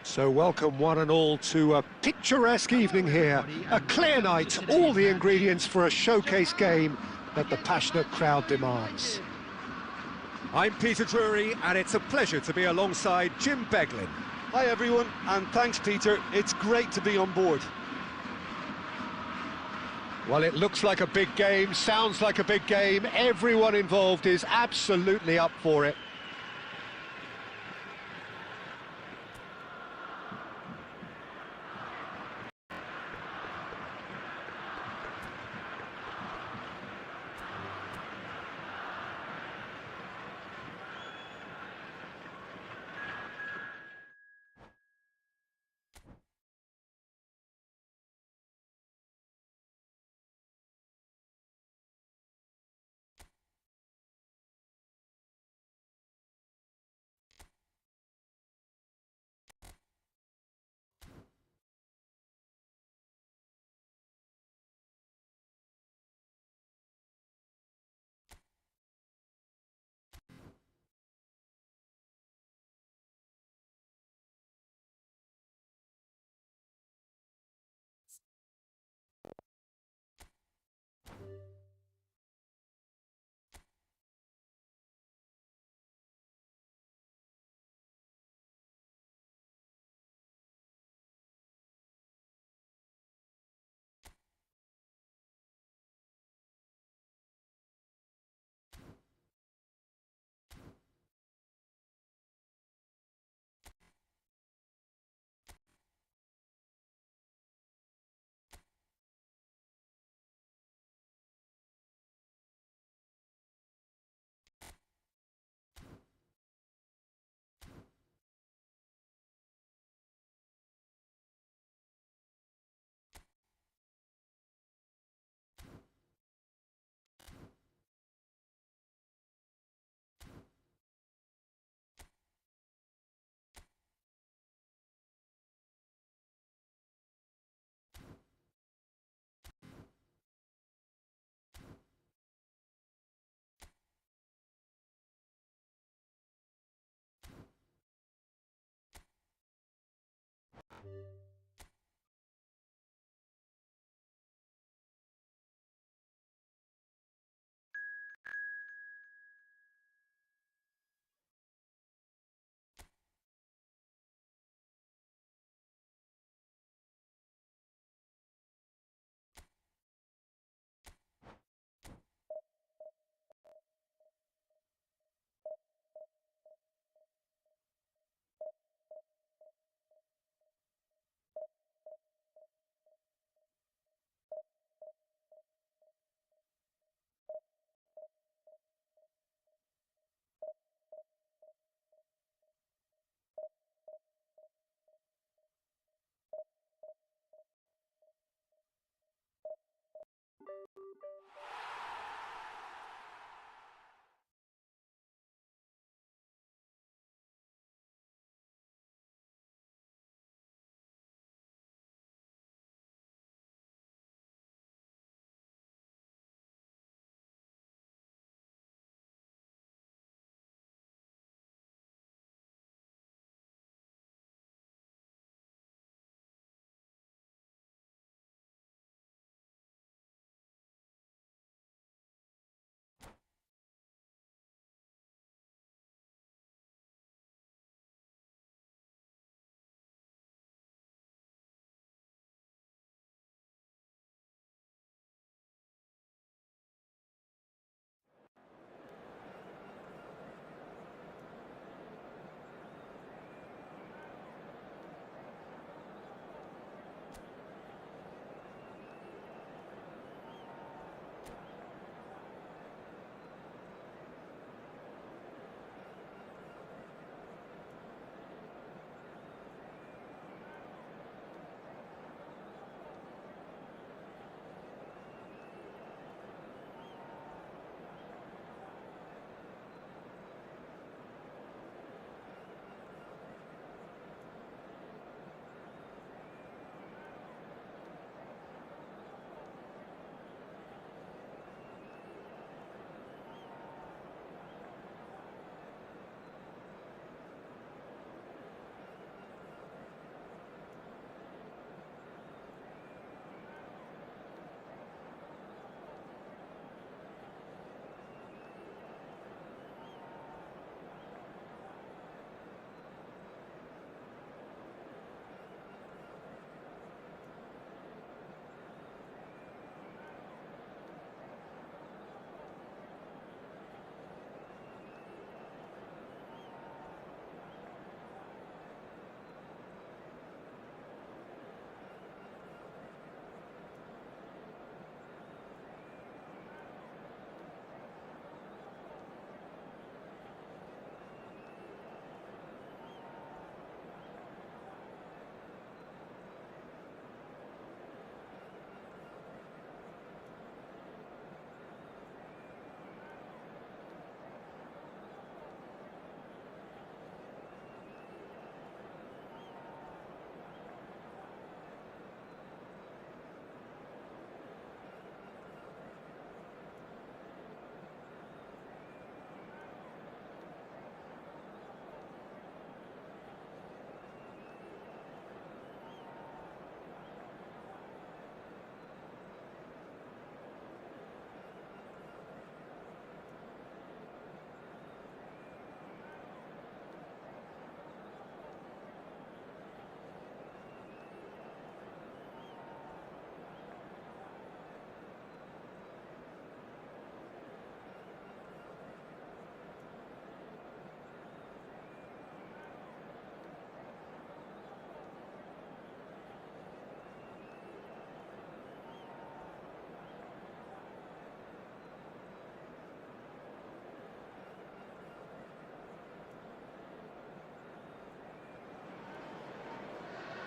So welcome one and all to a picturesque evening here. A clear night, all the ingredients for a showcase game that the passionate crowd demands. I'm Peter Drury, and it's a pleasure to be alongside Jim Beglin. Hi everyone, and thanks Peter, it's great to be on board. Well, it looks like a big game, sounds like a big game. Everyone involved is absolutely up for it.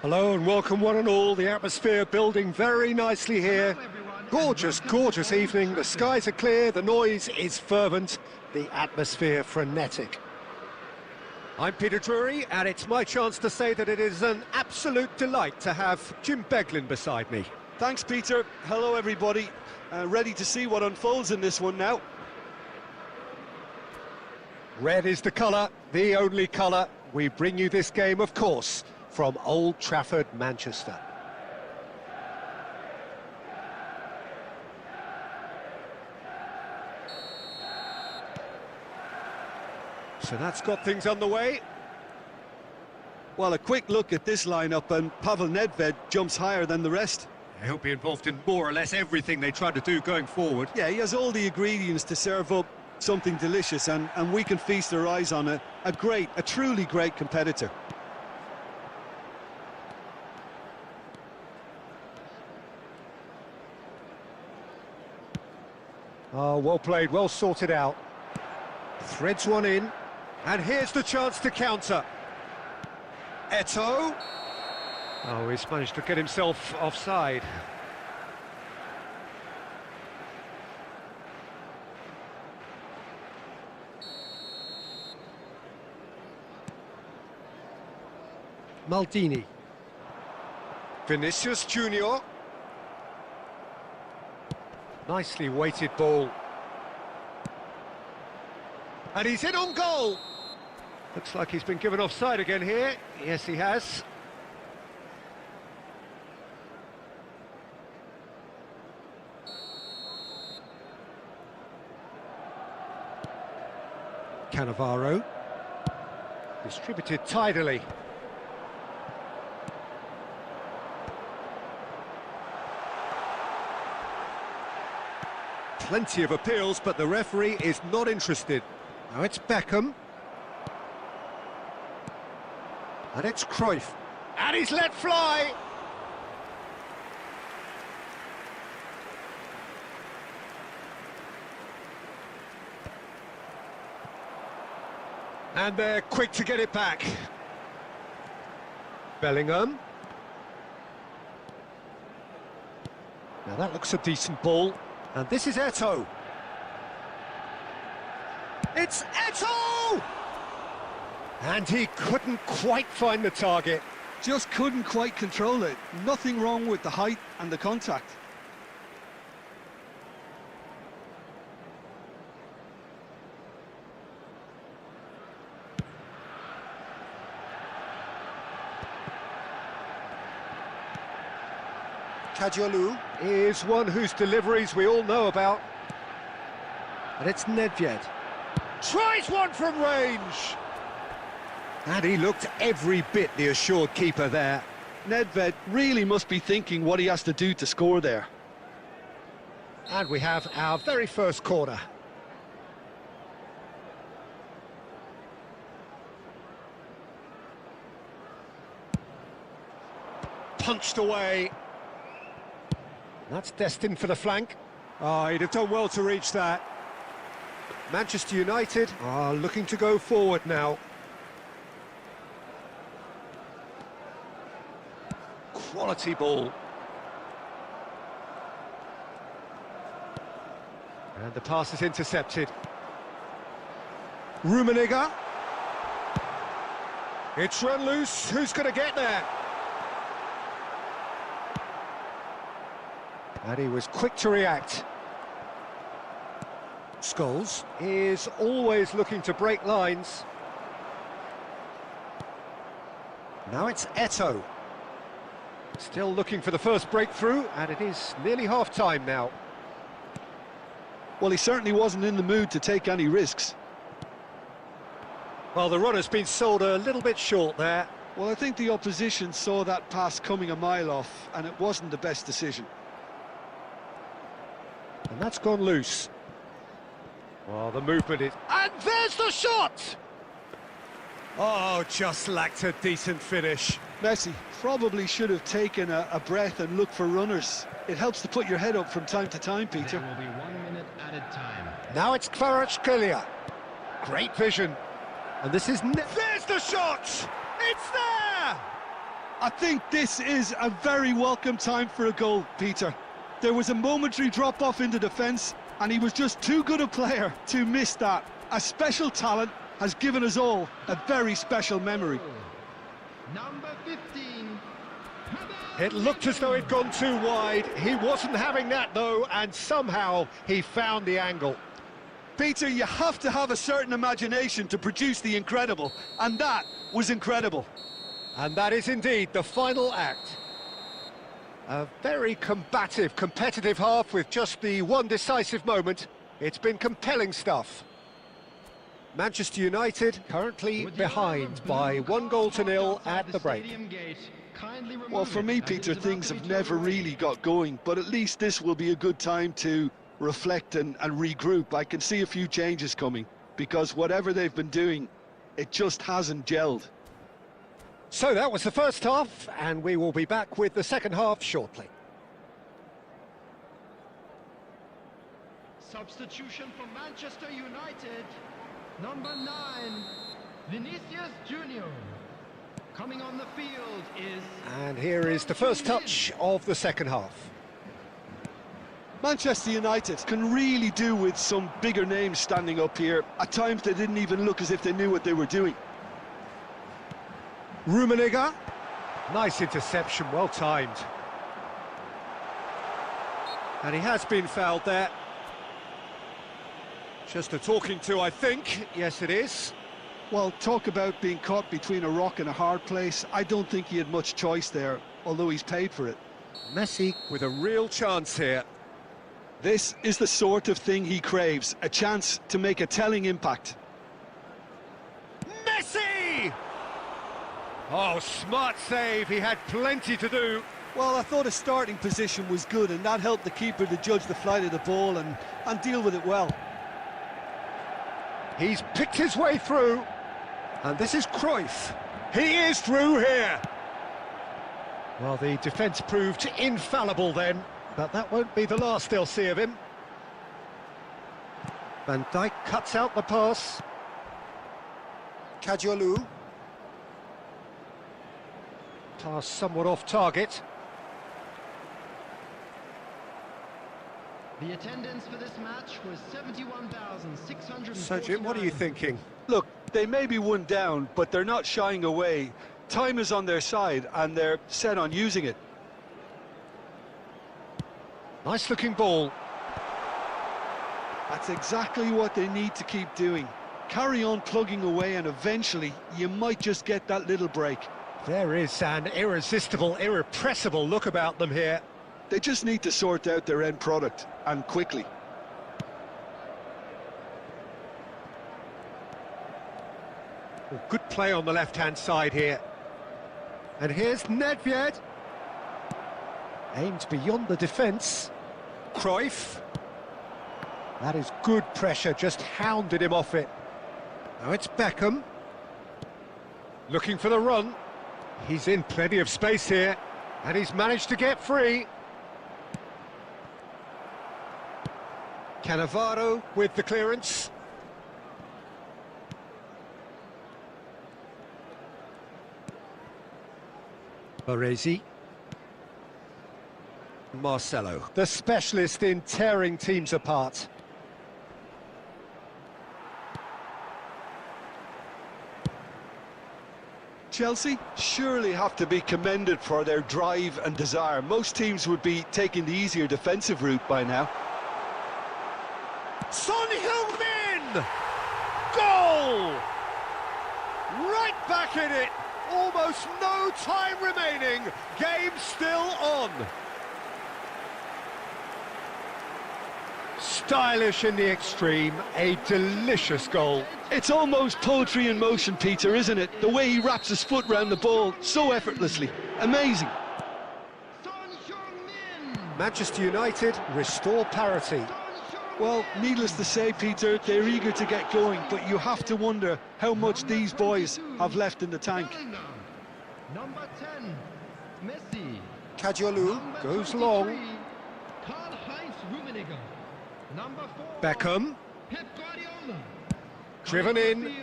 Hello and welcome one and all. The atmosphere building very nicely here. Gorgeous, gorgeous evening. The skies are clear, the noise is fervent, the atmosphere frenetic. I'm Peter Drury, and it's my chance to say that it is an absolute delight to have Jim Beglin beside me. Thanks, Peter. Hello, everybody. Ready to see what unfolds in this one now. Red is the colour, the only colour. We bring you this game, of course, from Old Trafford, Manchester. So that's got things underway. Well, a quick look at this lineup, and Pavel Nedved jumps higher than the rest. He'll be involved in more or less everything they try to do going forward. Yeah, he has all the ingredients to serve up something delicious, and we can feast our eyes on a truly great competitor. Oh, well played, well sorted out. Threads one in, and here's the chance to counter. Eto'o. Oh, he's managed to get himself offside. Maldini. Vinicius Junior. Nicely weighted ball. And he's in on goal. Looks like he's been given offside again here. Yes, he has. Cannavaro. Distributed tidily. Plenty of appeals, but the referee is not interested. Now it's Beckham. And it's Cruyff. And he's let fly. And they're quick to get it back. Bellingham. Now that looks a decent ball. And this is Eto'o. It's Eto'o! And he couldn't quite find the target. Just couldn't quite control it. Nothing wrong with the height and the contact. Kadiolu is one whose deliveries we all know about. And it's Nedved. Tries one from range. And he looked every bit the assured keeper there. Nedved really must be thinking what he has to do to score there. And we have our very first corner. Punched away. That's destined for the flank. Oh, he'd have done well to reach that. Manchester United are looking to go forward now. Quality ball. And the pass is intercepted. Rummenigge. It's run loose. Who's going to get there? And he was quick to react. Scholes is always looking to break lines. Now it's Eto'o. Still looking for the first breakthrough, and it is nearly half-time now. Well, he certainly wasn't in the mood to take any risks. Well, the runner's been sold a little bit short there. Well, I think the opposition saw that pass coming a mile off, and it wasn't the best decision. And that's gone loose. Well, the movement is... And there's the shot! Oh, just lacked a decent finish. Messi probably should have taken a breath and looked for runners. It helps to put your head up from time to time, Peter. There will be 1 minute at a time. Now it's Kvaratskhelia. Great vision. And this is... There's the shot! It's there! I think this is a very welcome time for a goal, Peter. There was a momentary drop-off into defence, and he was just too good a player to miss that. A special talent has given us all a very special memory. Number 15. It looked as though it'd gone too wide. He wasn't having that, though, and somehow he found the angle. Peter, you have to have a certain imagination to produce the incredible, and that was incredible. And that is indeed the final act. A very combative, competitive half with just the one decisive moment. It's been compelling stuff. Manchester United currently behind by 1-0 at the break. Well, for me, Peter, things have never really got going, but at least this will be a good time to reflect and regroup. I can see a few changes coming, because whatever they've been doing, it just hasn't gelled. So that was the first half, and we will be back with the second half shortly. Substitution for Manchester United. Number 9, Vinicius Junior. Coming on the field is... And here is the first touch of the second half. Manchester United can really do with some bigger names standing up here. At times they didn't even look as if they knew what they were doing. Rummenigge. Nice interception, well timed. And he has been fouled there. Just a talking to, I think. Yes, it is. Well, talk about being caught between a rock and a hard place. I don't think he had much choice there, although he's paid for it. Messi with a real chance here. This is the sort of thing he craves, a chance to make a telling impact. Messi! Oh, smart save. He had plenty to do. Well, I thought his starting position was good, and that helped the keeper to judge the flight of the ball and deal with it well. He's picked his way through. And this is Cruyff. He is through here. Well, the defence proved infallible then, but that won't be the last they'll see of him. Van Dijk cuts out the pass. Kadiolu. Pass somewhat off target. The attendance for this match was 71,600. So, Jim, what are you thinking? Look, they may be one down, but they're not shying away. Time is on their side, and they're set on using it. Nice-looking ball. That's exactly what they need to keep doing. Carry on plugging away, and eventually you might just get that little break. There is an irresistible, irrepressible look about them here. They just need to sort out their end product, and quickly. Oh, good play on the left-hand side here. And here's Nedved. Aimed beyond the defence. Cruyff. That is good pressure, just hounded him off it. Now it's Beckham. Looking for the run. He's in plenty of space here, and he's managed to get free. Cannavaro with the clearance. Baresi. Marcelo, the specialist in tearing teams apart. Chelsea surely have to be commended for their drive and desire. Most teams would be taking the easier defensive route by now. Son Heung-min! Goal! Right back in it. Almost no time remaining. Game still on. Stylish in the extreme, a delicious goal. It's almost poetry in motion, Peter, isn't it? The way he wraps his foot round the ball so effortlessly. Amazing. Son Heung-min. Manchester United restore parity. Well, needless to say, Peter, they're eager to get going, but you have to wonder how much these boys have left in the tank. Number 10, Messi. Kadiolu. Number Goes 23, long. Karl-Heinz Rummenigge. Number 4, Beckham, Pep Guardiola. driven in. Field,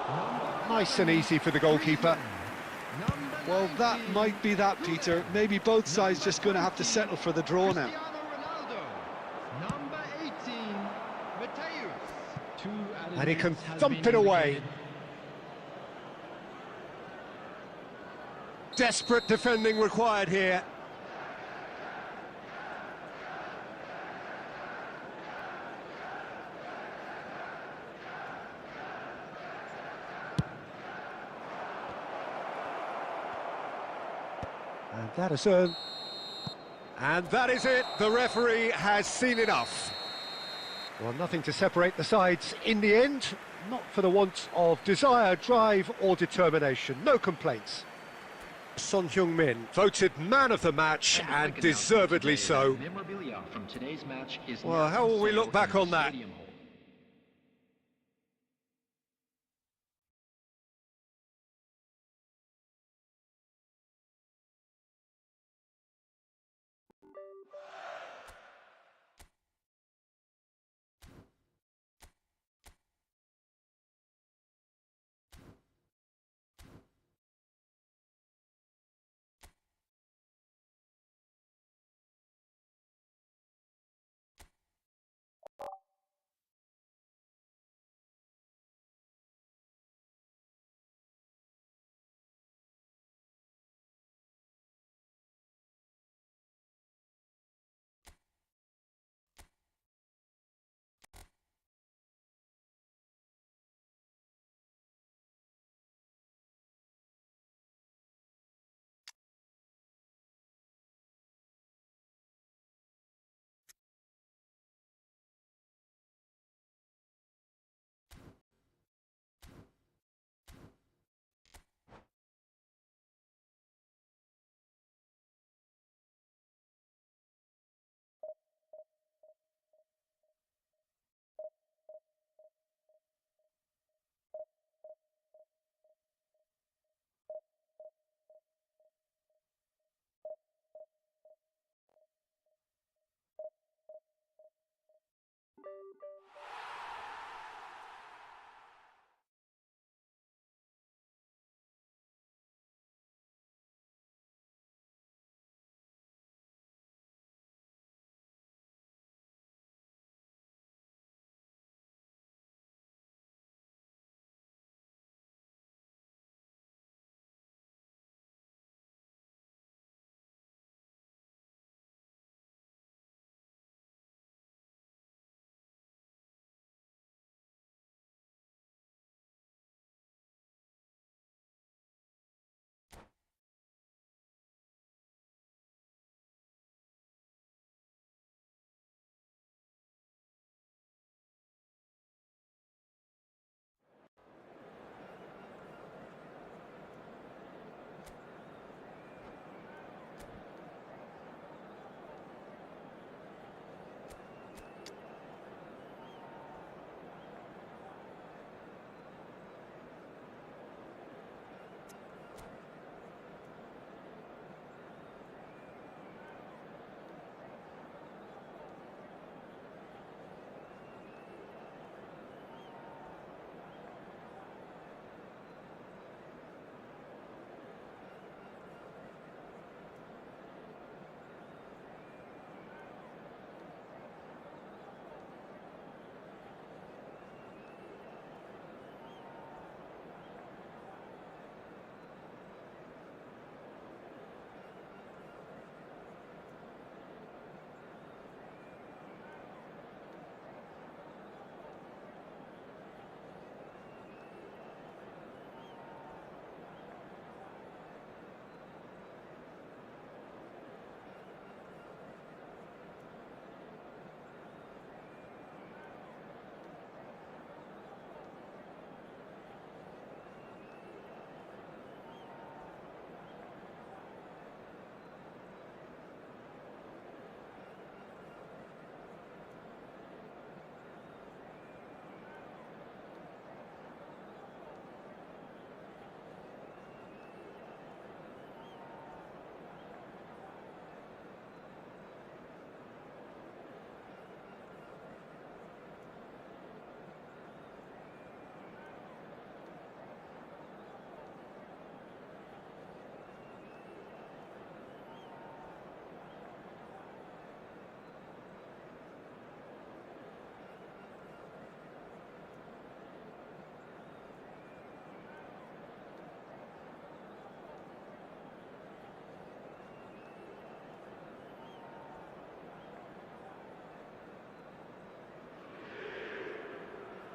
number Nice and easy for the goalkeeper. Number Well, that 19, might be that, Peter. Maybe both sides just going to have to settle for the draw now. Cristiano Ronaldo. Number 18, Mateus. And he can thump it away. Desperate defending required here. And that is earned. And that is it. The referee has seen enough. Well, nothing to separate the sides in the end. Not for the want of desire, drive or determination. No complaints. Son Heung-min voted man of the match, and deservedly so. Well, how will we look back on that?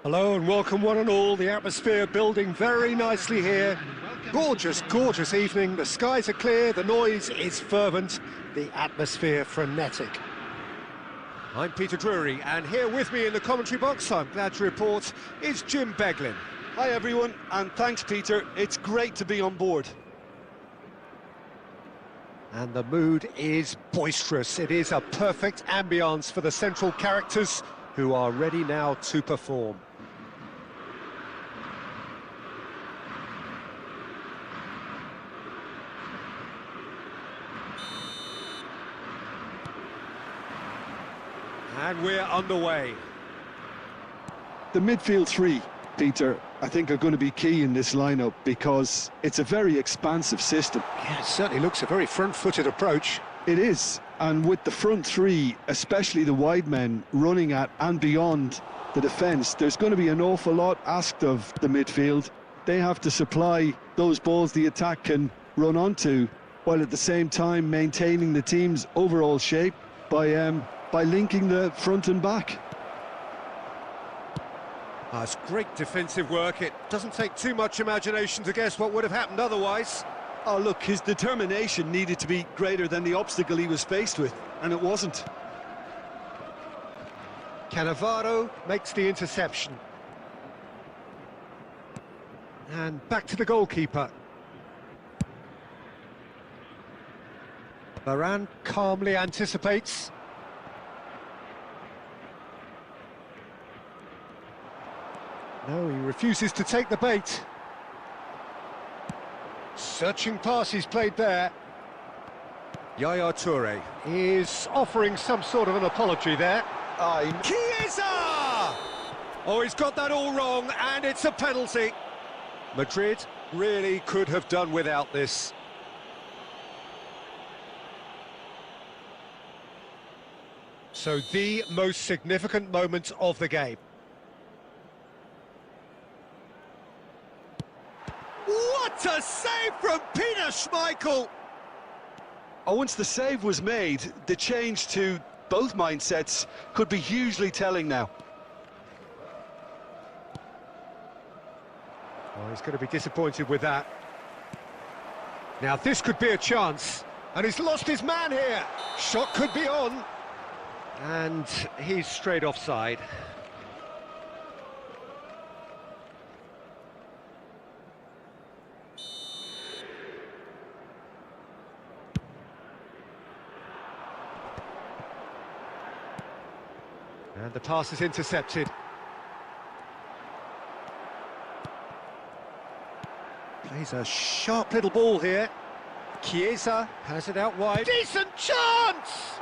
Hello and welcome one and all. The atmosphere building very nicely here. Gorgeous, gorgeous evening. The skies are clear, the noise is fervent, the atmosphere frenetic. I'm Peter Drury, and here with me in the commentary box, I'm glad to report, is Jim Beglin. Hi everyone, and thanks Peter, it's great to be on board. And the mood is boisterous. It is a perfect ambience for the central characters who are ready now to perform. And we're underway. The midfield three, Peter, I think are going to be key in this lineup because it's a very expansive system. Yeah, it certainly looks a very front-footed approach. It is, and with the front three, especially the wide men, running at and beyond the defence, there's going to be an awful lot asked of the midfield. They have to supply those balls the attack can run onto, while at the same time maintaining the team's overall shape by linking the front and back. It's great defensive work. It doesn't take too much imagination to guess what would have happened otherwise. Oh look, his determination needed to be greater than the obstacle he was faced with, and it wasn't. Cannavaro makes the interception. And back to the goalkeeper. Varane calmly anticipates. No, he refuses to take the bait. Searching pass he's played there. Yaya Toure is offering some sort of an apology there. Chiesa! Oh, he's got that all wrong, and it's a penalty. Madrid really could have done without this. So the most significant moment of the game. What a save from Peter Schmeichel! Oh, once the save was made, the change to both mindsets could be hugely telling now. Oh, he's going to be disappointed with that. Now this could be a chance, and he's lost his man here. Shot could be on, and he's straight offside. And the pass is intercepted. Plays a sharp little ball here. Chiesa has it out wide. Decent chance!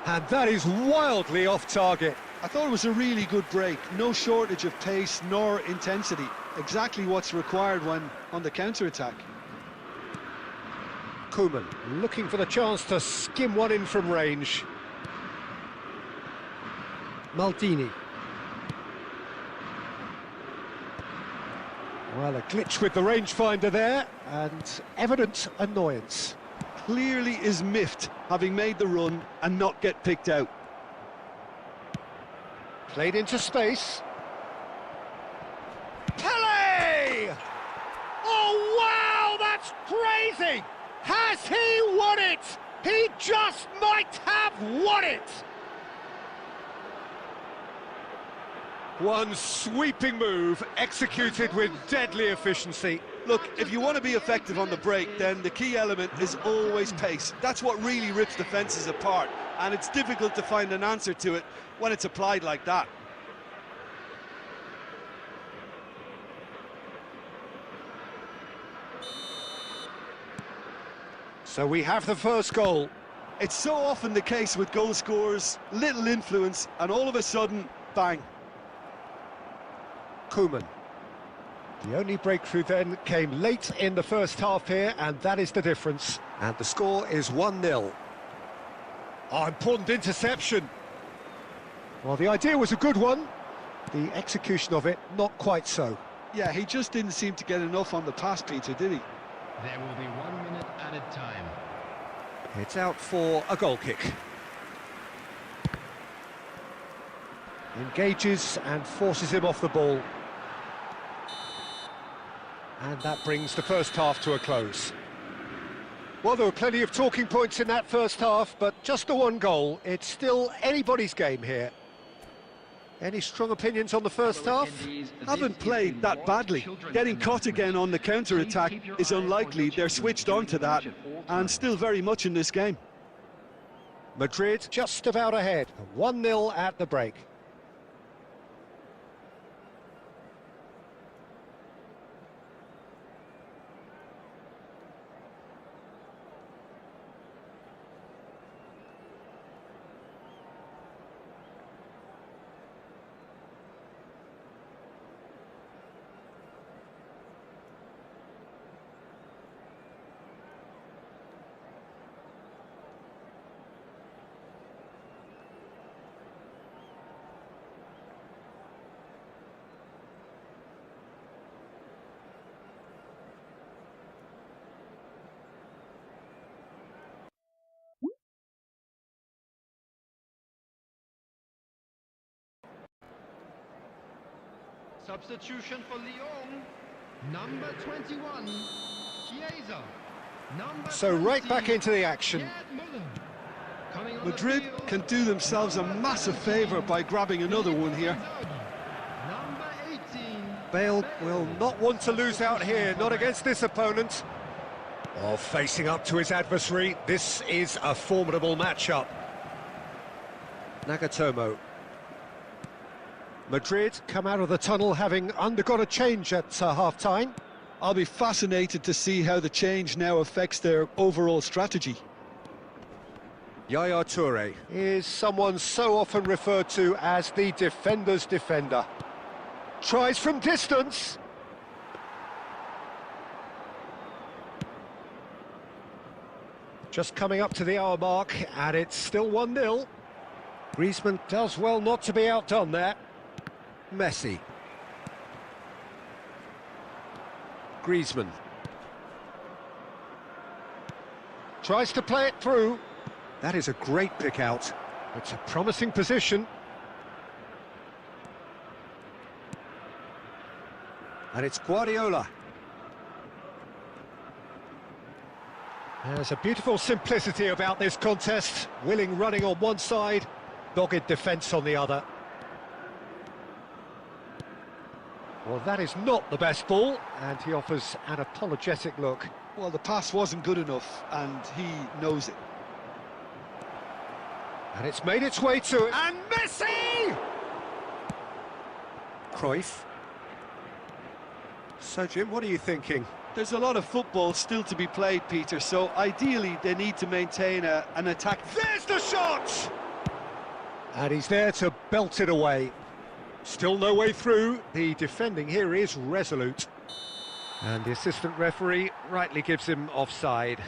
And that is wildly off target. I thought it was a really good break. No shortage of pace nor intensity. Exactly what's required when on the counter-attack. Koeman looking for the chance to skim one in from range. Maldini. Well, a glitch with the rangefinder there, and evident annoyance. Clearly is miffed, having made the run and not get picked out. Played into space. Pele! Oh, wow, that's crazy! Has he won it? He just might have won it! One sweeping move, executed with deadly efficiency. Look, if you want to be effective on the break, then the key element is always pace. That's what really rips defences apart, and it's difficult to find an answer to it when it's applied like that. So we have the first goal. It's so often the case with goal scorers, little influence, and all of a sudden, bang. Koeman. The only breakthrough then came late in the first half here, and that is the difference. And the score is 1-0. Oh, important interception. Well, the idea was a good one. The execution of it, not quite so. Yeah, he just didn't seem to get enough on the pass, Peter, did he? There will be 1 minute added time. It's out for a goal kick. Engages and forces him off the ball. And that brings the first half to a close. Well, there were plenty of talking points in that first half, but just the one goal. It's still anybody's game here. Any strong opinions on the first half? Haven't played that badly. Getting caught again on the counter-attack is unlikely. They're switched on to that and still very much in this game. Madrid just about ahead. 1-0 at the break. Substitution for Lyon, number 21, Chiesa. So right back into the action. Madrid can do themselves a massive favour by grabbing another one here. Number 18. Bale will not want to lose out here, not against this opponent. Oh, facing up to his adversary, this is a formidable matchup. Nagatomo. Madrid come out of the tunnel having undergone a change at half-time. I'll be fascinated to see how the change now affects their overall strategy. Yaya Toure is someone so often referred to as the defender's defender. Tries from distance. Just coming up to the hour mark, and it's still 1-0. Griezmann does well not to be outdone there. Messi. Griezmann. Tries to play it through. That is a great pick out. It's a promising position. And it's Guardiola. There's a beautiful simplicity about this contest. Willing running on one side, dogged defence on the other. Well, that is not the best ball, and he offers an apologetic look. Well, the pass wasn't good enough, and he knows it. And it's made its way to it. And Messi! Cruyff. So, Jim, what are you thinking? There's a lot of football still to be played, Peter, so ideally they need to maintain an attack. There's the shot! And he's there to belt it away. Still no way through. The defending here is resolute. And the assistant referee rightly gives him offside.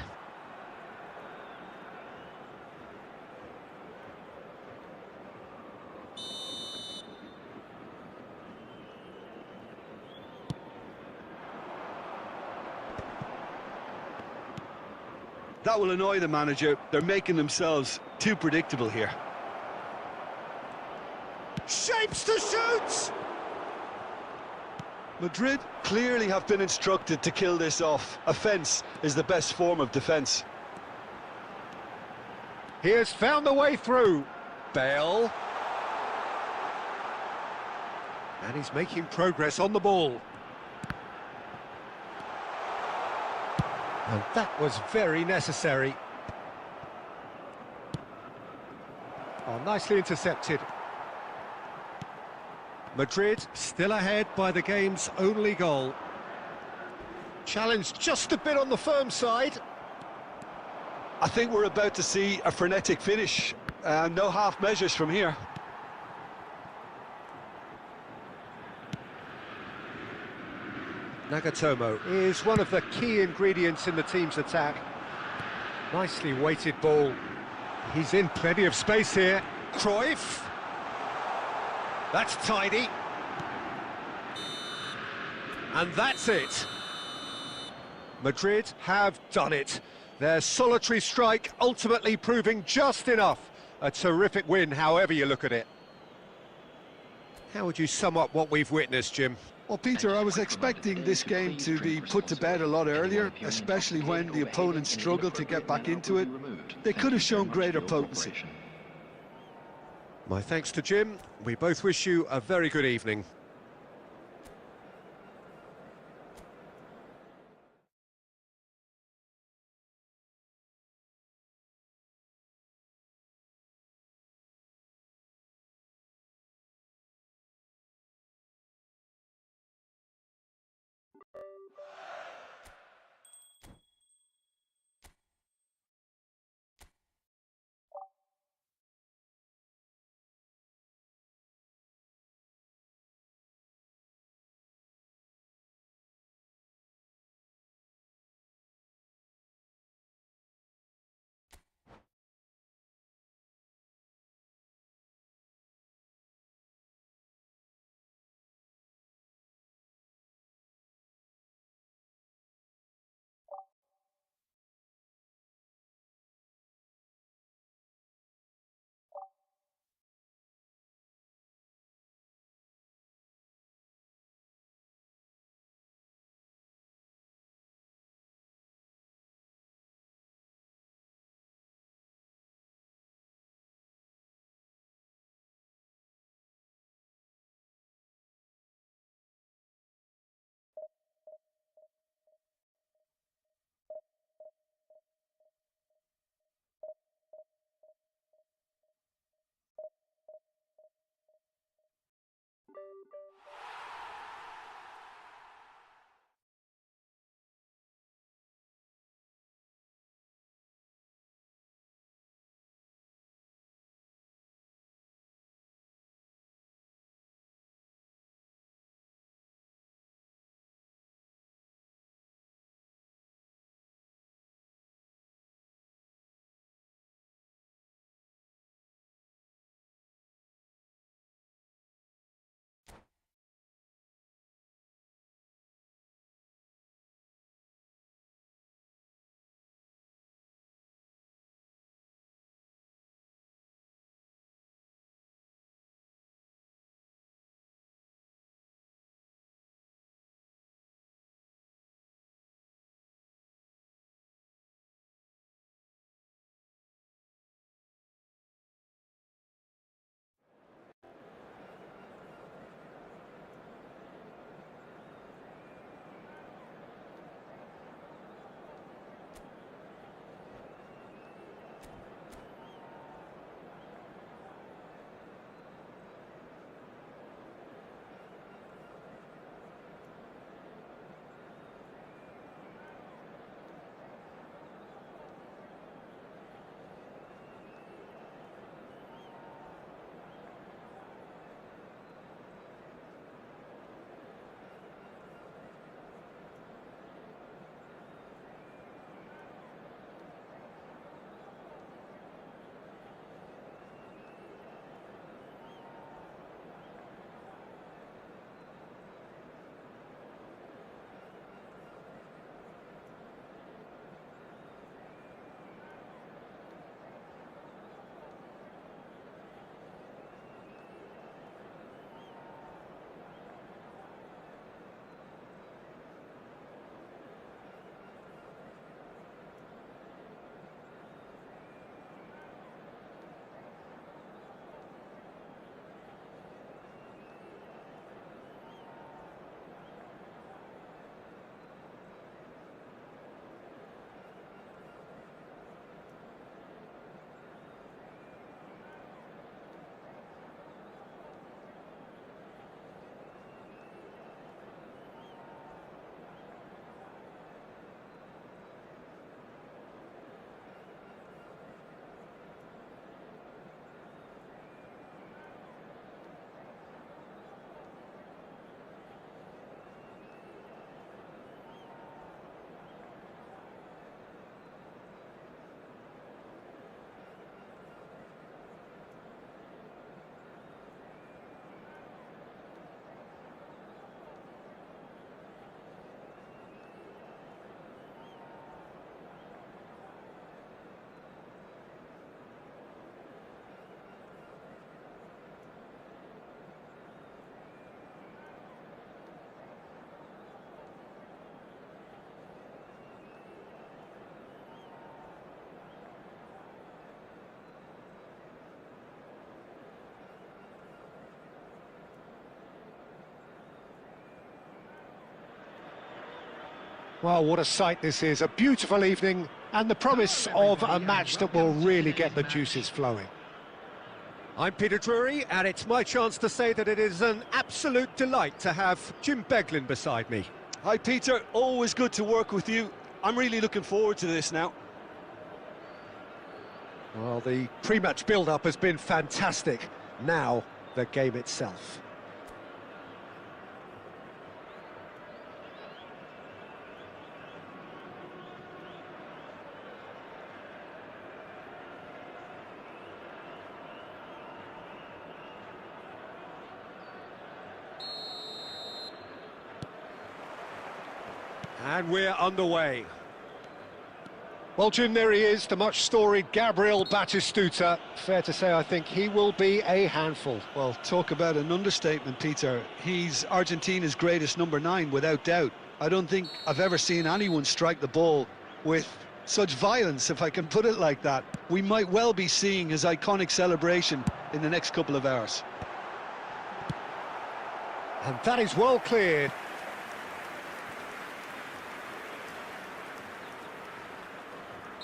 That will annoy the manager. They're making themselves too predictable here. Shapes to shoot! Madrid clearly have been instructed to kill this off. Offence is the best form of defence. He has found the way through. Bale. And he's making progress on the ball. And that was very necessary. Oh, nicely intercepted. Madrid still ahead by the game's only goal. Challenged just a bit on the firm side. I think we're about to see a frenetic finish. No half measures from here. Nagatomo is one of the key ingredients in the team's attack. Nicely weighted ball. He's in plenty of space here. Cruyff. That's tidy. And that's it. Madrid have done it. Their solitary strike ultimately proving just enough. A terrific win, however you look at it. How would you sum up what we've witnessed, Jim? Well, Peter, I was expecting this game to be put to bed a lot earlier, especially when the opponents struggled to get back into it. They could have shown greater potency. My thanks to Jim. We both wish you a very good evening. Well, what a sight this is. A beautiful evening and the promise of a match that will really get the juices flowing. I'm Peter Drury, and it's my chance to say that it is an absolute delight to have Jim Beglin beside me. Hi Peter, always good to work with you. I'm really looking forward to this now. Well, the pre-match build-up has been fantastic. Now, the game itself. And we're underway. Well, Jim, there he is, the much-storied Gabriel Batistuta. Fair to say, I think he will be a handful. Well, talk about an understatement, Peter. He's Argentina's greatest number 9, without doubt. I don't think I've ever seen anyone strike the ball with such violence, if I can put it like that. We might well be seeing his iconic celebration in the next couple of hours. And that is well cleared.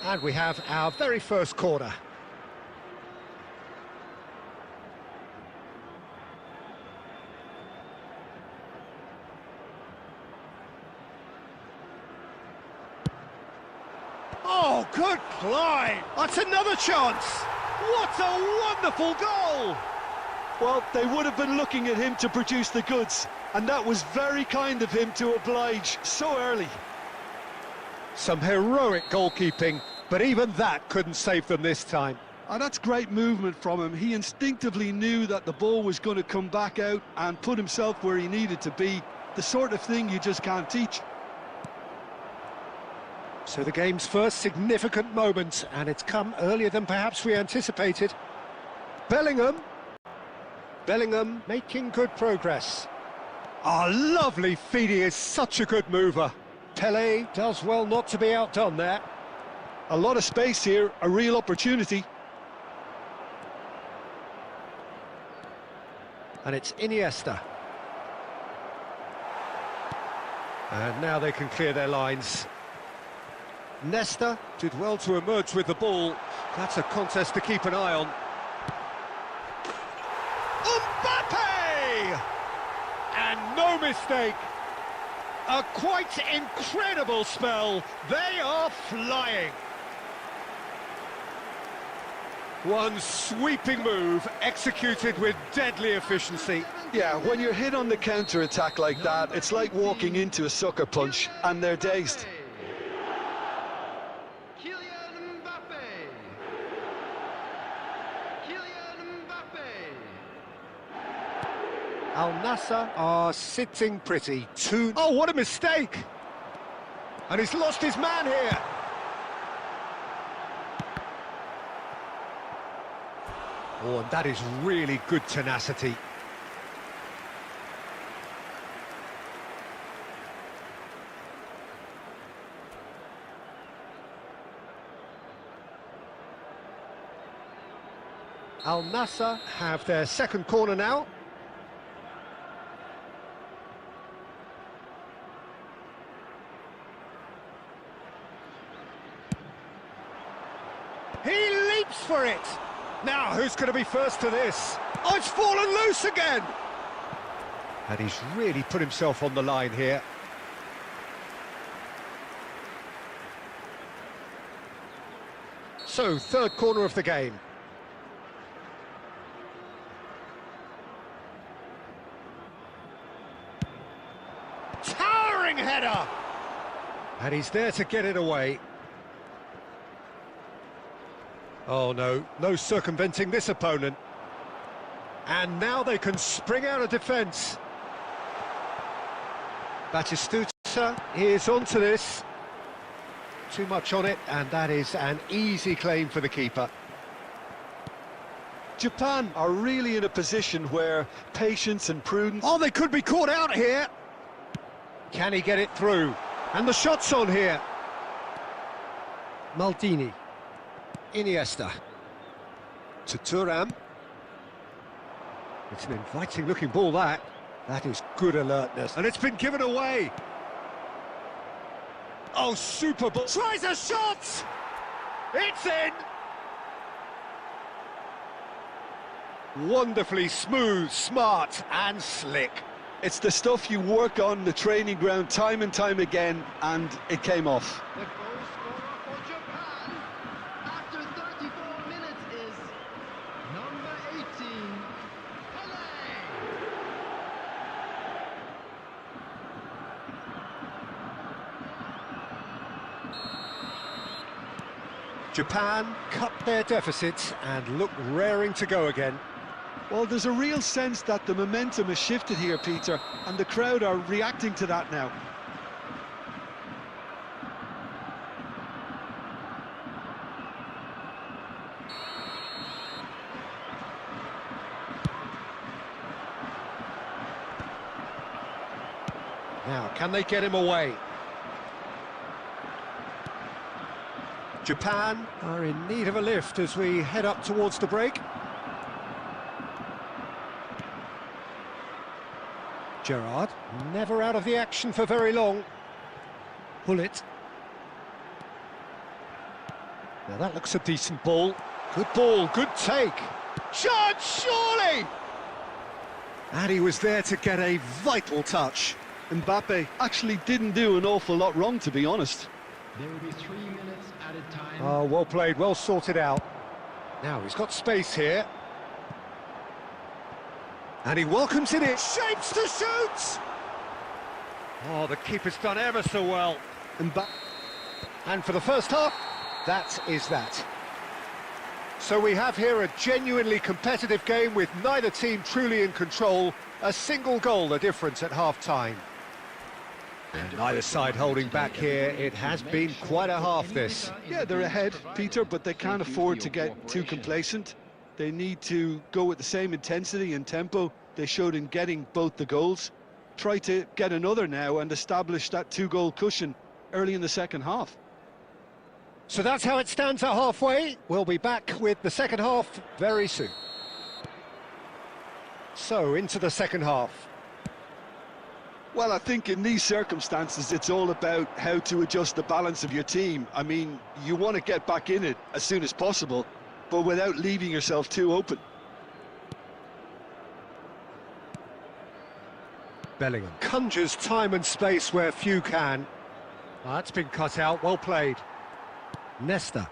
And we have our very first corner. Oh, good play! That's another chance! What a wonderful goal! Well, they would have been looking at him to produce the goods, and that was very kind of him to oblige so early. Some heroic goalkeeping, but even that couldn't save them this time. And that's great movement from him. He instinctively knew that the ball was going to come back out and put himself where he needed to be. The sort of thing you just can't teach. So the game's first significant moment, and it's come earlier than perhaps we anticipated. Bellingham making good progress. Ah, lovely feed, he is such a good mover. Pele does well not to be outdone there. A lot of space here, a real opportunity. And it's Iniesta. And now they can clear their lines. Nesta did well to emerge with the ball. That's a contest to keep an eye on. Mbappe! And no mistake. A quite incredible spell. They are flying. One sweeping move, executed with deadly efficiency. Yeah, when you're hit on the counter-attack like that, it's like walking into a sucker punch, and they're dazed. Al Nassr are sitting pretty. Oh, what a mistake! And he's lost his man here. Oh, and that is really good tenacity. Al Nassr have their second corner now. He leaps for it! Now, who's going to be first to this? Oh, it's fallen loose again! And he's really put himself on the line here. So, third corner of the game. Towering header! And he's there to get it away. Oh no, no circumventing this opponent. And now they can spring out of defence. Batistuta is onto this. Too much on it, and that is an easy claim for the keeper. Japan are really in a position where patience and prudence... Oh, they could be caught out here. Can he get it through? And the shot's on here. Maldini. Iniesta. To Thuram. It's an inviting-looking ball, that. That is good alertness. And it's been given away. Oh, super ball. Tries a shot! It's in! Wonderfully smooth, smart and slick. It's the stuff you work on the training ground time and time again, and it came off. The goal scorer for Japan after 34 minutes is number 18, Pele. Japan cut their deficit and look raring to go again. Well, there's a real sense that the momentum has shifted here, Peter, and the crowd are reacting to that now. Now, can they get him away? Japan are in need of a lift as we head up towards the break. Gerrard, never out of the action for very long. Bullet. Now that looks a decent ball. Good take. Shot, surely! And he was there to get a vital touch. Mbappe actually didn't do an awful lot wrong, to be honest. There will be 3 minutes added time. Oh, well played, well sorted out. Now he's got space here. And he welcomes it in. Shapes to shoot! Oh, the keeper's done ever so well. And for the first half, that is that. So we have here a genuinely competitive game with neither team truly in control. A single goal the difference at half-time. And neither side holding back here. It has been quite a half, this. Yeah, they're ahead, Peter, but they can't afford to get too complacent. They need to go with the same intensity and tempo they showed in getting both the goals. Try to get another now and establish that two-goal cushion early in the second half. So that's how it stands at halfway. We'll be back with the second half very soon. So, into the second half. Well, I think in these circumstances, it's all about how to adjust the balance of your team. I mean, you want to get back in it as soon as possible, but without leaving yourself too open. Bellingham conjures time and space where few can. That's been cut out, well played. Nesta.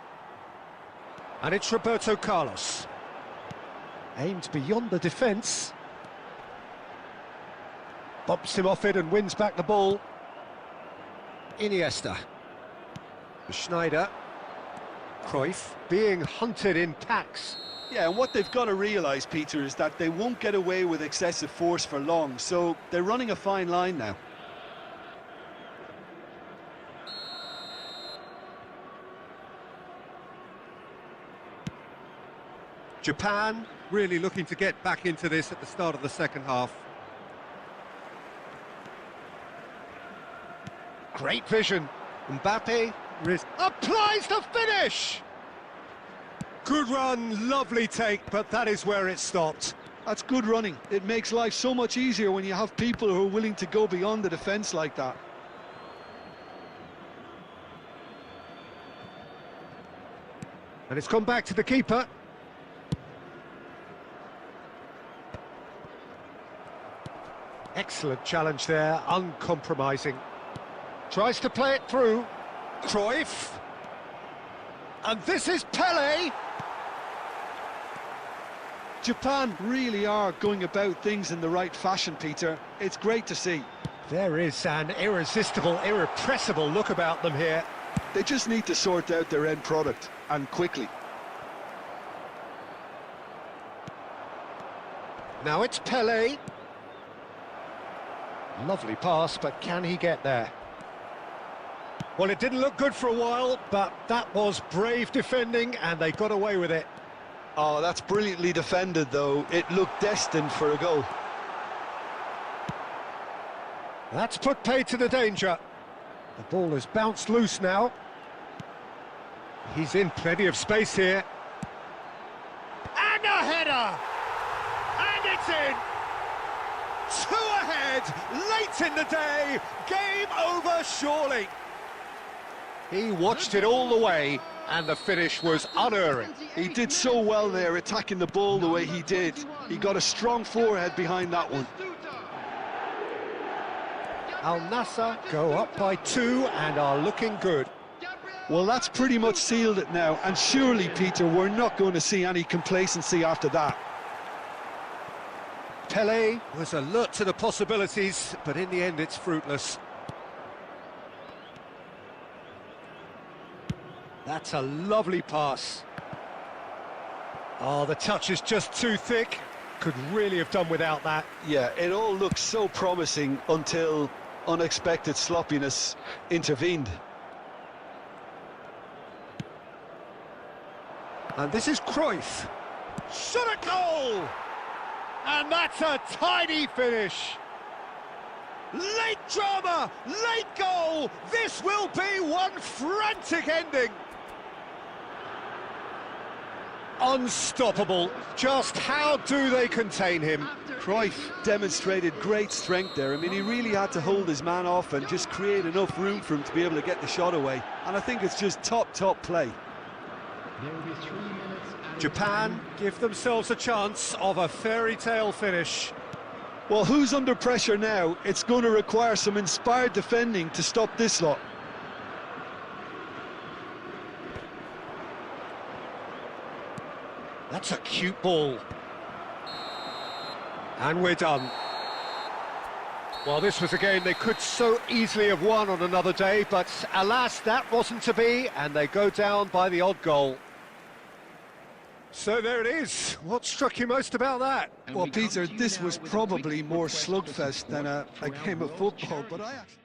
And it's Roberto Carlos. Aimed beyond the defence. Bumps him off it and wins back the ball. Iniesta. Schneider. Cruyff being hunted in packs. Yeah, and what they've got to realise, Peter, is that they won't get away with excessive force for long, so they're running a fine line now. Japan really looking to get back into this at the start of the second half. Great vision. Mbappe applies the finish! Good run, lovely take, but that is where it stopped. That's good running. It makes life so much easier when you have people who are willing to go beyond the defence like that. And it's come back to the keeper. Excellent challenge there, uncompromising. Tries to play it through. Cruyff. And this is Pele. Japan really are going about things in the right fashion, Peter. It's great to see. There is an irresistible, irrepressible look about them here. They just need to sort out their end product, and quickly. Now it's Pele. Lovely pass, but can he get there? Well, it didn't look good for a while, but that was brave defending, and they got away with it. Oh, that's brilliantly defended, though. It looked destined for a goal. That's put paid to the danger. The ball has bounced loose now. He's in plenty of space here. And a header! And it's in! 2 ahead, late in the day, game over surely. He watched it all the way, and the finish was unerring. He did so well there, attacking the ball the way he did. He got a strong forehead behind that one. Al Nassr go up by 2 and are looking good. Well, that's pretty much sealed it now, and surely, Peter, we're not going to see any complacency after that. Pelé was alert to the possibilities, but in the end it's fruitless. That's a lovely pass. Oh, the touch is just too thick. Could really have done without that. Yeah, it all looked so promising until unexpected sloppiness intervened. And this is Cruyff. Shot a goal! And that's a tidy finish. Late drama, late goal. This will be one frantic ending. Unstoppable. Just how do they contain him? Cruyff demonstrated great strength there. I mean, he really had to hold his man off and just create enough room for him to be able to get the shot away. And I think it's just top play. There will be 3 minutes. Japan give themselves a chance of a fairy tale finish. Well, who's under pressure now? It's going to require some inspired defending to stop this lot. That's a cute ball. And we're done. Well, this was a game they could so easily have won on another day, but alas, that wasn't to be, and they go down by the odd goal. So there it is. What struck you most about that? Well, Peter, this was probably more slugfest than a game of football, but I actually...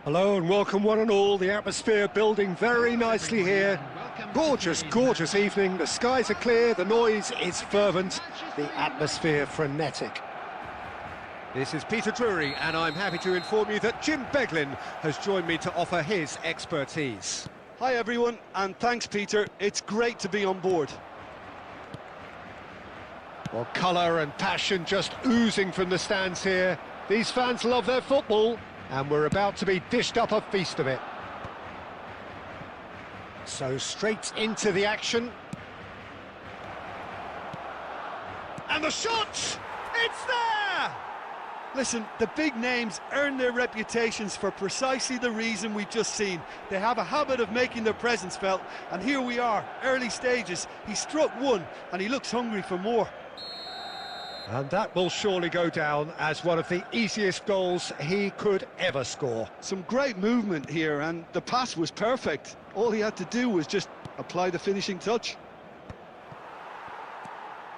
Hello and welcome one and all. The atmosphere building very nicely here. Gorgeous, gorgeous evening. The skies are clear, the noise is fervent, the atmosphere frenetic. This is Peter Drury, and I'm happy to inform you that Jim Beglin has joined me to offer his expertise. Hi everyone, and thanks Peter. It's great to be on board. Well, colour and passion just oozing from the stands here. These fans love their football, and we're about to be dished up a feast of it. So straight into the action. And the shot! It's there! Listen, the big names earn their reputations for precisely the reason we've just seen. They have a habit of making their presence felt, and here we are, early stages. He struck one, and he looks hungry for more. And that will surely go down as one of the easiest goals he could ever score. Some great movement here, and the pass was perfect. All he had to do was just apply the finishing touch.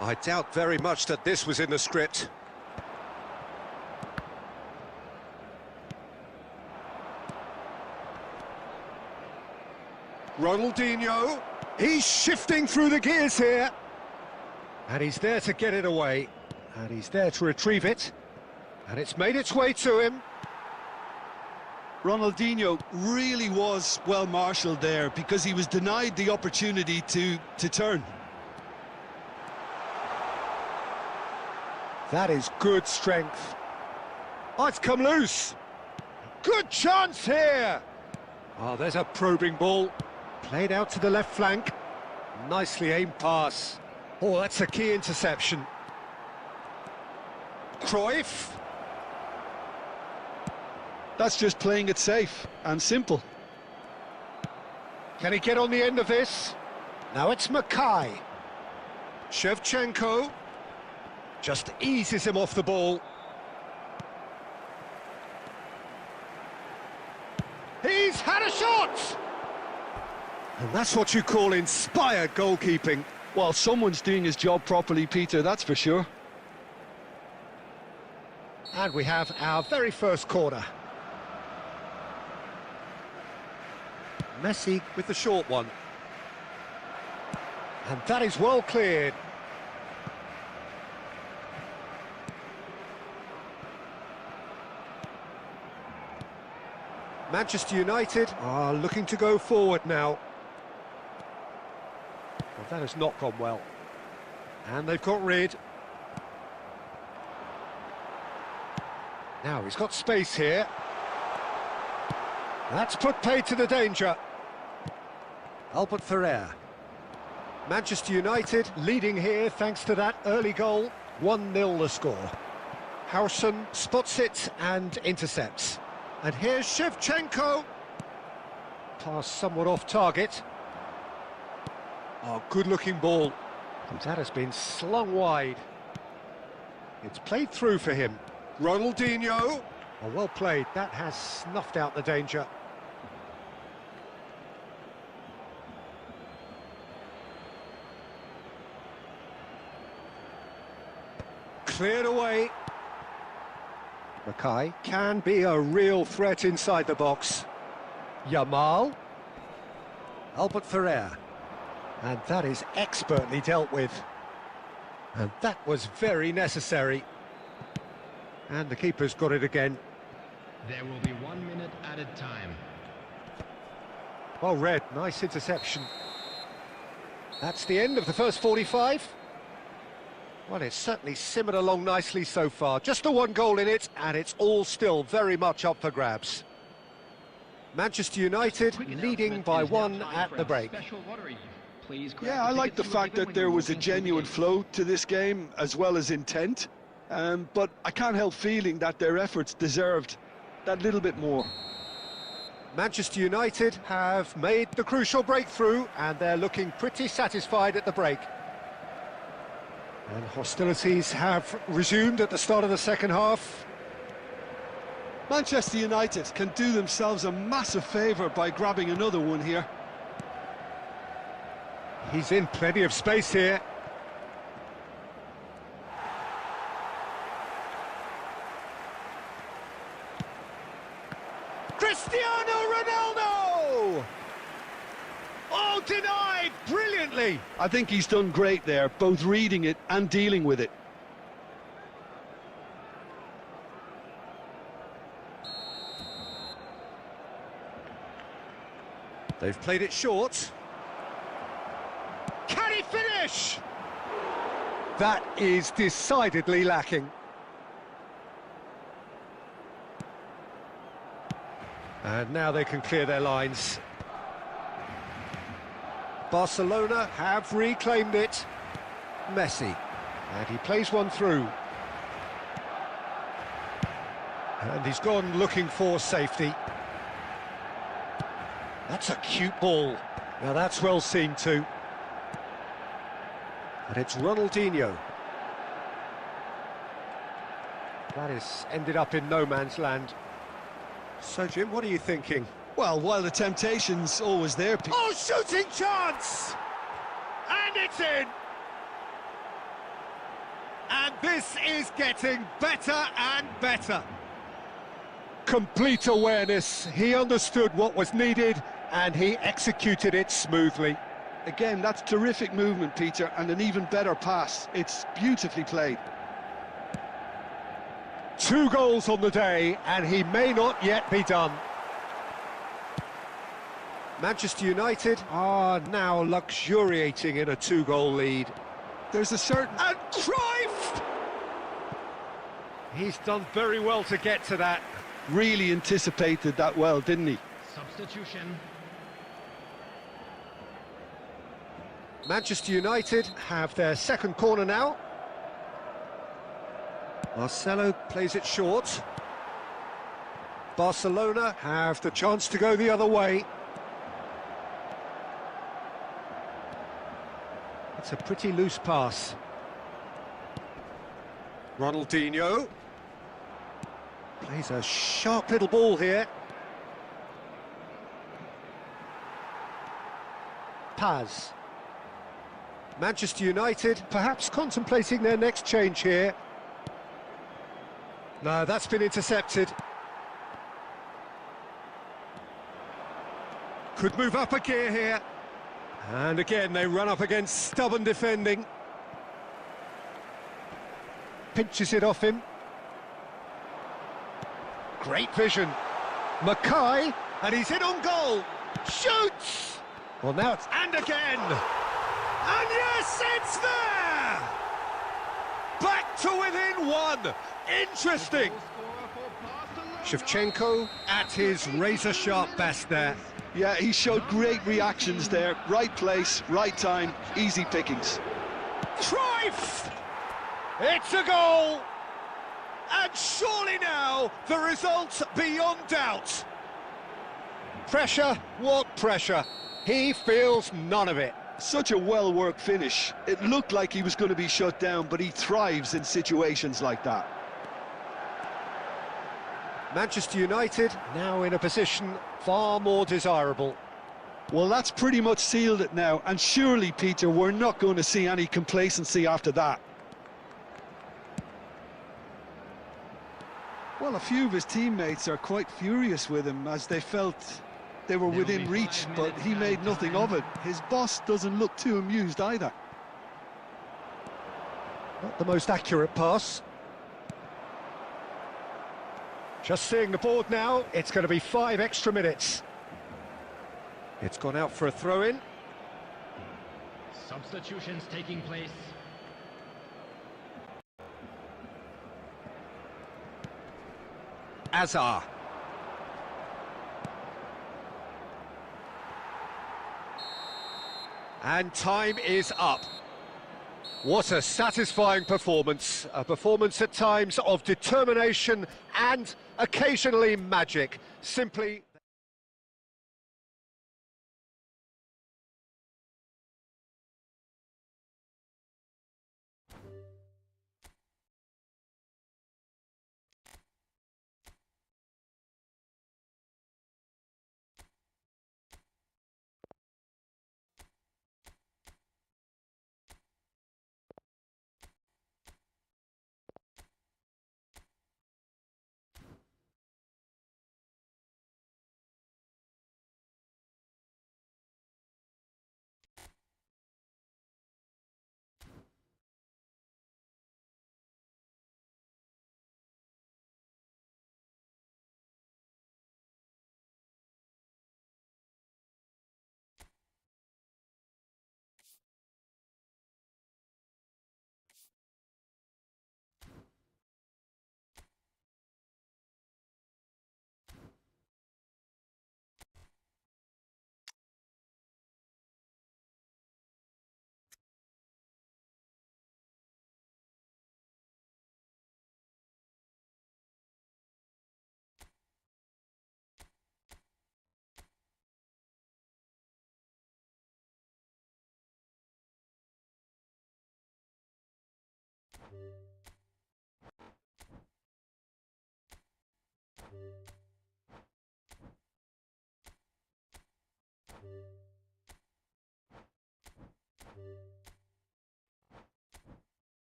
I doubt very much that this was in the script. Ronaldinho, he's shifting through the gears here. And he's there to get it away. And he's there to retrieve it. And it's made its way to him. Ronaldinho really was well marshalled there because he was denied the opportunity to turn. That is good strength. Oh, it's come loose. Good chance here. Oh, there's a probing ball. Played out to the left flank. Nicely aimed pass. Oh, that's a key interception. Cruyff. That's just playing it safe and simple. Can he get on the end of this? Now it's Mackay. Shevchenko. Just eases him off the ball. He's had a shot! And that's what you call inspired goalkeeping. Well, someone's doing his job properly, Peter, that's for sure. And we have our very first corner. Messi with the short one. And that is well cleared. Manchester United are looking to go forward now. Well, that has not gone well. And they've got rid. Now he's got space here. That's put paid to the danger. Albert Ferrer. Manchester United leading here thanks to that early goal. 1-0 the score. Howson spots it and intercepts. And here's Shevchenko. Pass somewhat off target. Oh, good-looking ball. And that has been slung wide. It's played through for him. Ronaldinho. Oh, well played. That has snuffed out the danger. Cleared away. Mackay can be a real threat inside the box. Yamal. Albert Ferrer. And that is expertly dealt with. And that was very necessary. And the keeper's got it again. There will be 1 minute added time. Well read, nice interception. That's the end of the first 45. Well, it's certainly simmered along nicely so far. Just the one goal in it, and it's all still very much up for grabs. Manchester United leading by one at the break. Yeah, I like the fact that there was a genuine flow to this game, as well as intent. But I can't help feeling that their efforts deserved that little bit more. Manchester United have made the crucial breakthrough, and they're looking pretty satisfied at the break. And hostilities have resumed at the start of the second half. Manchester United can do themselves a massive favour by grabbing another one here. He's in plenty of space here. Cristiano Ronaldo! Oh, denied brilliantly! I think he's done great there, both reading it and dealing with it. They've played it short. Can he finish? That is decidedly lacking. And now they can clear their lines. Barcelona have reclaimed it. Messi. And he plays one through. And he's gone looking for safety. That's a cute ball. Now that's well seen too. And it's Ronaldinho. That is ended up in no man's land. So Jim, what are you thinking? Well, while the temptation's always there, Oh, shooting chance! And it's in! And this is getting better and better. Complete awareness. He understood what was needed and he executed it smoothly. Again, that's terrific movement, Peter, and an even better pass. It's beautifully played. 2 goals on the day, and he may not yet be done. Manchester United are now luxuriating in a 2-goal lead. There's a certain... And Cruyff! He's done very well to get to that. Really anticipated that well, didn't he? Substitution. Manchester United have their second corner now. Marcelo plays it short. Barcelona have the chance to go the other way. It's a pretty loose pass. Ronaldinho plays a sharp little ball here. Paz. Manchester United perhaps contemplating their next change here. No, that's been intercepted. Could move up a gear here. And again, they run up against stubborn defending. Pinches it off him. Great vision. Mackay, and he's in on goal. Shoots! Well, now it's... And again! And yes, it's there! Back to within 1. Interesting. Shevchenko at his razor-sharp best there. Yeah, he showed great reactions there. Right place, right time, easy pickings. Cruyff! It's a goal! And surely now, the result beyond doubt. Pressure, what pressure? He feels none of it. Such a well-worked finish. It looked like he was going to be shut down, but he thrives in situations like that. Manchester United now in a position far more desirable. Well, that's pretty much sealed it now, and surely, Peter, we're not going to see any complacency after that. Well, a few of his teammates are quite furious with him as they felt they were within reach, but he made nothing of it. His boss doesn't look too amused either. Not the most accurate pass. Just seeing the board now, it's going to be 5 extra minutes. It's gone out for a throw-in. Substitutions taking place. Azar. And time is up. What a satisfying performance. A performance at times of determination and occasionally magic. Simply...